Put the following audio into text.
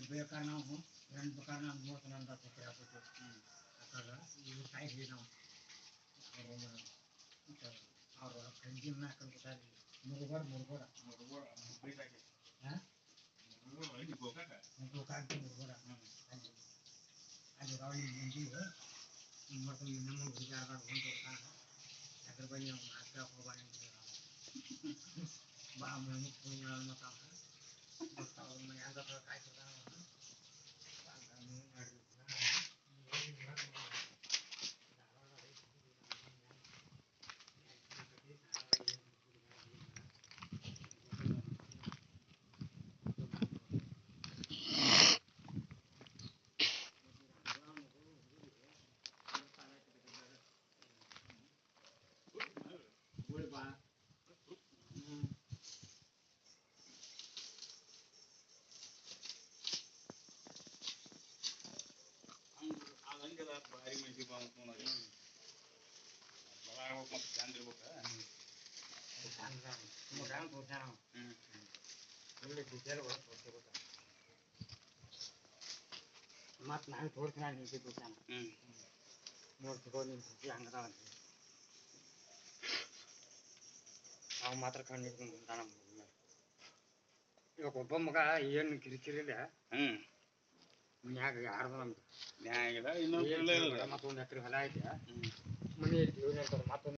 ಬೇಕಾದ್ರೆ ನಾವು ಹೆಣ್ಣು ಬೇಕಾದ್ರೆ ನಾವು ಮೂವತ್ತು ಕೊಟ್ಟರೆ ಹಾಕ್ಬಿಟ್ಟು ಯಾಕಂದ್ರೆ ಇವು ಕಾಯಿಸಿ ನಾವು ಅವರು ಕಂಜಿನ ಹಾಕೊಂಡ್ಬಿಟ್ಟಾರೆ ಮುರುಗೋಡ ಹಾಂ ಗೋಕಾಕ ಮುರುಗೋಡ ಅದು ರಾವಳಿ ಮುಂಜಿವು ಮತ್ತು ನಮ್ಮ ವಿಚಾರದಾಗ ಹೊಂಟು ಅದ್ರ ಬಗ್ಗೆ ನಾವು ಹಾಕಿ ಹೋಗೋಣ ಬಾ ಮತ್ತು ಅವ್ರ ಮನೆ ಹಂಗ ಕಾಯ್ತದ ಭಾರಿ ಮಂದಿ ಮತ್ತು ನಾನು ತೋರಿಸ್ತೀನಿ ನಿಂತಿದ್ದು ನೋಡಿ ತಗೊಂಡು ನಿಂತಿದ್ವಿ ಹಂಗದ ನಾವು ಮಾತ್ರ ಕಣ್ಣು ಹಿಡ್ಕೊಂಡು ಕುಂತಾನ ಇವಾಗ ಒಬ್ಬ ಮಗ ಏನು ಕಿರಿಕಿರಿಲ್ಲ ಮ್ಯಾಗ ಯಾರ್ದು ನಮ್ದು ನ್ಯಾಯ ಇನ್ನೊಂದು ಮತ್ತೊಂದು ಎಕರೆ ಹೊಲ ಐತೆ ಮನೆ ಐತಿ ಮತ್ತೊಂದು